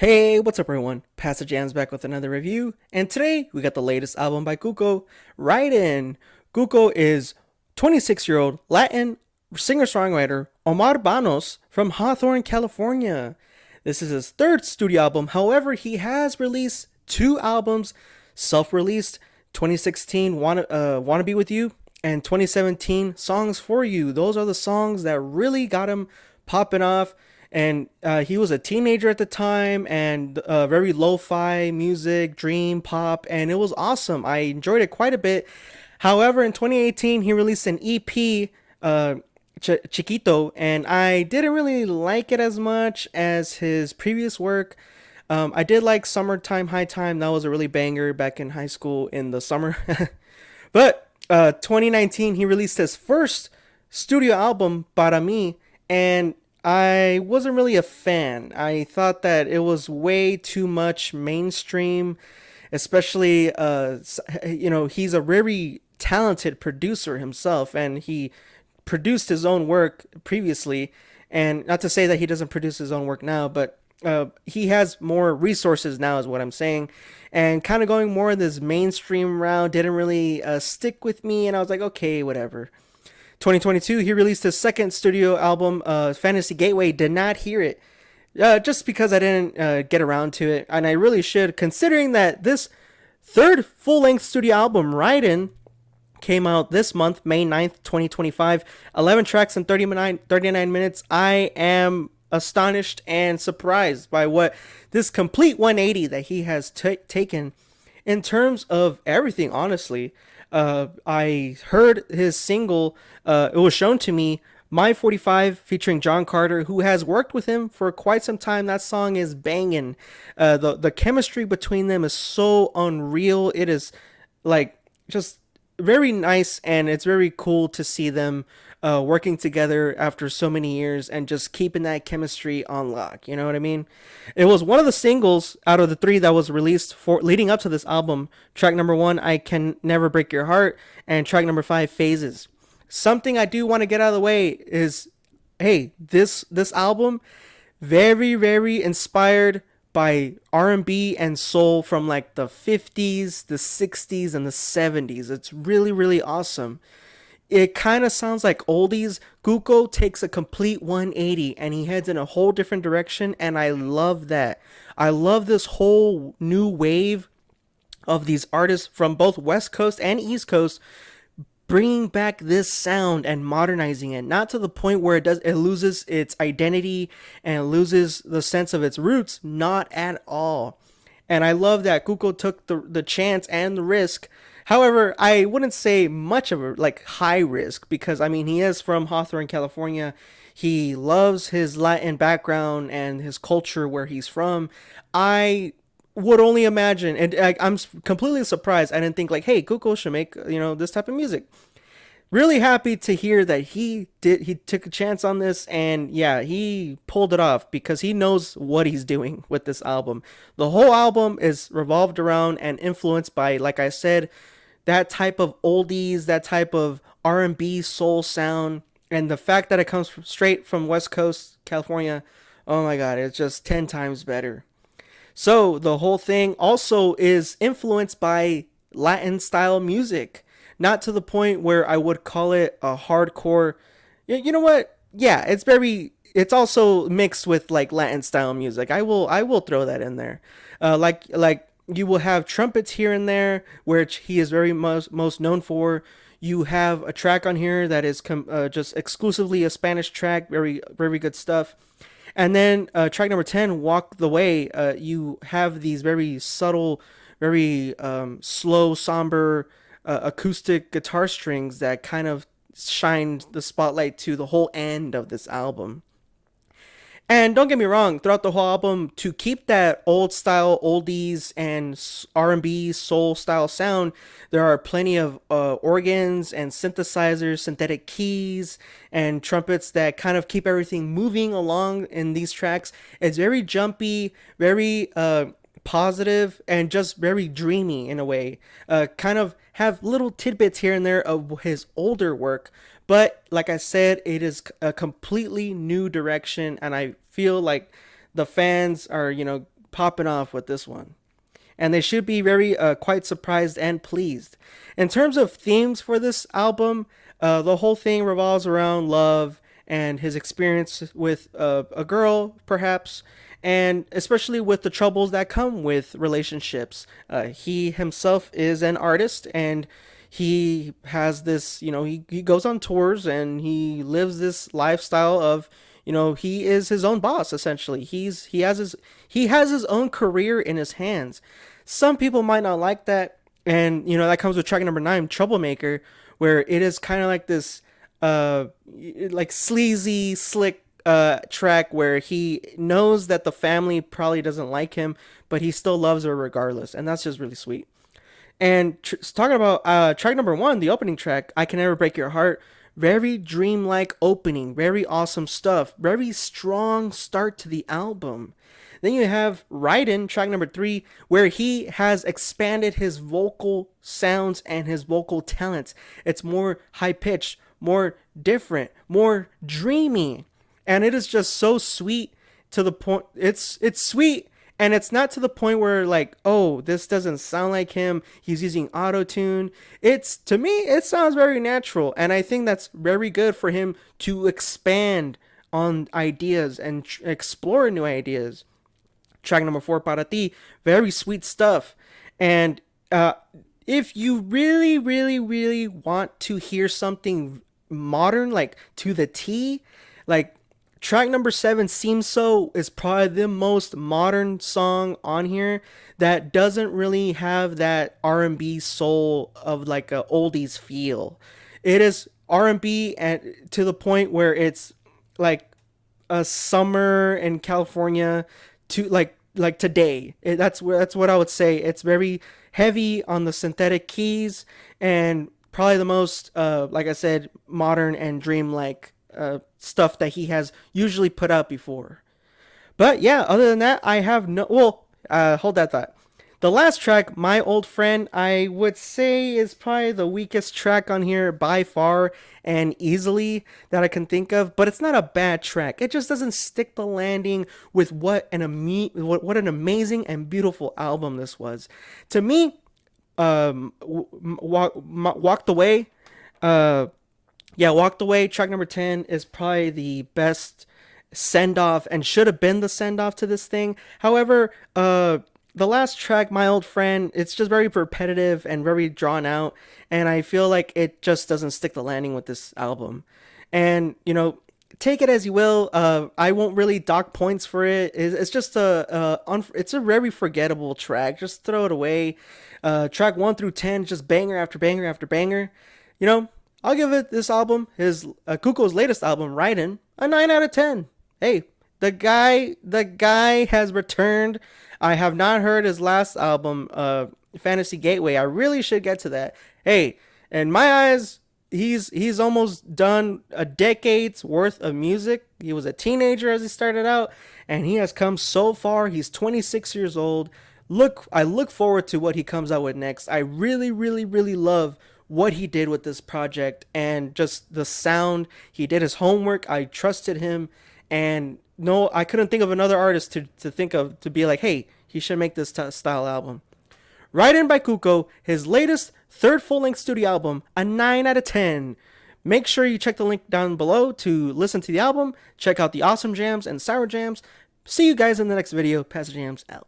Hey, what's up everyone? Pastor JAMZ back with another review, and today we got the latest album by Cuco, Ridin. Cuco is 26-year-old Latin singer-songwriter Omar Banos from Hawthorne, California. This is his third studio album, however, he has released two albums, self-released, 2016 Wanna Be With You, and 2017 Songs For You. Those are the songs that really got him popping off, and he was a teenager at the time, and very lo-fi music, dream pop, and it was awesome. I enjoyed it quite a bit. However, in 2018 he released an EP, Chiquito, and I didn't really like it as much as his previous work. I did like Summertime High Time. That was a really banger back in high school in the summer. But 2019 he released his first studio album, Para Mi, and I wasn't really a fan. I thought that it was way too much mainstream, especially he's a very talented producer himself, and he produced his own work previously. And not to say that he doesn't produce his own work now, but he has more resources now, is what I'm saying. And kind of going more in this mainstream route didn't really stick with me, and I was like, okay, whatever. 2022, he released his second studio album, Fantasy Gateway. Did not hear it, just because I didn't get around to it, and I really should, considering that this third full-length studio album, Ridin, came out this month, May 9th, 2025. 11 tracks and 39 minutes. I am astonished and surprised by what this complete 180 that he has taken in terms of everything, honestly. I heard his single, it was shown to me, My 45, featuring John Carter, who has worked with him for quite some time. That song is banging. The chemistry between them is so unreal. It is like just very nice, and it's very cool to see them working together after so many years and just keeping that chemistry on lock. You know what I mean? It was one of the singles out of the three that was released for leading up to this album. Track number 1, I Can Never Break Your Heart, and track number 5, Phases. Something I do want to get out of the way is, hey, this album, very very inspired by R&B and soul from like the 50s, the 60s, and the 70s. It's really, really awesome. It kind of sounds like oldies. Cuco takes a complete 180 and he heads in a whole different direction, and I love that. I love this whole new wave of these artists from both West Coast and East Coast bringing back this sound and modernizing it, not to the point where it loses its identity and loses the sense of its roots, not at all. And I love that Cuco took the chance and the risk. However, I wouldn't say much of a like high risk, because I mean he is from Hawthorne, California. He loves his Latin background and his culture where he's from. I would only imagine, and I'm completely surprised. I didn't think like, hey, Cuco should make this type of music. Really happy to hear that he did. He took a chance on this, and yeah, he pulled it off because he knows what he's doing with this album. The whole album is revolved around and influenced by, like I said, that type of oldies, that type of R&B soul sound, and the fact that it comes straight from West Coast California. Oh my God, it's just 10 times better. So the whole thing also is influenced by Latin style music, not to the point where I would call it a hardcore. You know what? Yeah, it's also mixed with like Latin style music. I will throw that in there. Like you will have trumpets here and there, which he is very most known for. You have a track on here that is just exclusively a Spanish track, very very good stuff. And then track number 10, Walk the Way, you have these very subtle, very slow, somber acoustic guitar strings that kind of shine the spotlight to the whole end of this album. And don't get me wrong, throughout the whole album, to keep that old style, oldies and R&B soul style sound, there are plenty of organs and synthesizers, synthetic keys, and trumpets that kind of keep everything moving along in these tracks. It's very jumpy, very positive, and just very dreamy in a way. Kind of have little tidbits here and there of his older work, but like I said, it is a completely new direction, and I feel like the fans are, popping off with this one. And they should be very quite surprised and pleased. In terms of themes for this album, the whole thing revolves around love and his experience with a girl, perhaps, and especially with the troubles that come with relationships. He himself is an artist, and he has this, he goes on tours and he lives this lifestyle of, he is his own boss essentially. He has his own career in his hands. Some people might not like that, and that comes with track number 9, Troublemaker, where it is kind of like this like sleazy slick track where he knows that the family probably doesn't like him, but he still loves her regardless, and that's just really sweet. And talking about track number 1, the opening track, I Can Never Break Your Heart, very dreamlike opening, very awesome stuff, very strong start to the album. Then you have Ridin, track number 3, where he has expanded his vocal sounds and his vocal talents. It's more high pitched, more different, more dreamy, and it is just so sweet to the point. It's sweet, and it's not to the point where like, oh, this doesn't sound like him, he's using auto tune. It's, to me, it sounds very natural, and I think that's very good for him to expand on ideas and explore new ideas. Track number 4, Para Ti, very sweet stuff. And if you really, really, really want to hear something modern, like to the T, like track number 7, Seems So, is probably the most modern song on here that doesn't really have that R&B soul of like a oldies feel. It is R&B and to the point where it's like a summer in California to like today. That's what I would say. It's very heavy on the synthetic keys and probably the most like I said, modern and dreamlike stuff that he has usually put out before. But yeah, other than that, I have no, well, hold that thought. The last track, My Old Friend, I would say is probably the weakest track on here by far and easily that I can think of, but it's not a bad track. It just doesn't stick the landing with what an amazing and beautiful album this was. To me, Walked Away, Walked Away, track number 10 is probably the best send off and should have been the send off to this thing. However, the last track, My Old Friend, it's just very repetitive and very drawn out, and I feel like it just doesn't stick the landing with this album. And take it as you will. I won't really dock points for it. It's just it's a very forgettable track. Just throw it away. Track 1 through 10, just banger after banger after banger. I'll give this album, his Cuco's latest album, Ridin, a 9 out of 10. Hey, the guy has returned. I have not heard his last album, Fantasy Gateway. I really should get to that. Hey, in my eyes, he's almost done a decade's worth of music. He was a teenager as he started out, and he has come so far. He's 26 years old. I look forward to what he comes out with next. I really, really, really love what he did with this project and just the sound. He did his homework. I trusted him, and no, I couldn't think of another artist to think of to be like, hey, he should make this style album. Ridin by Cuco, his latest third full-length studio album, a 9 out of 10. Make sure you check the link down below to listen to the album, check out the awesome jams and sour jams. See you guys in the next video. Pass the jams out.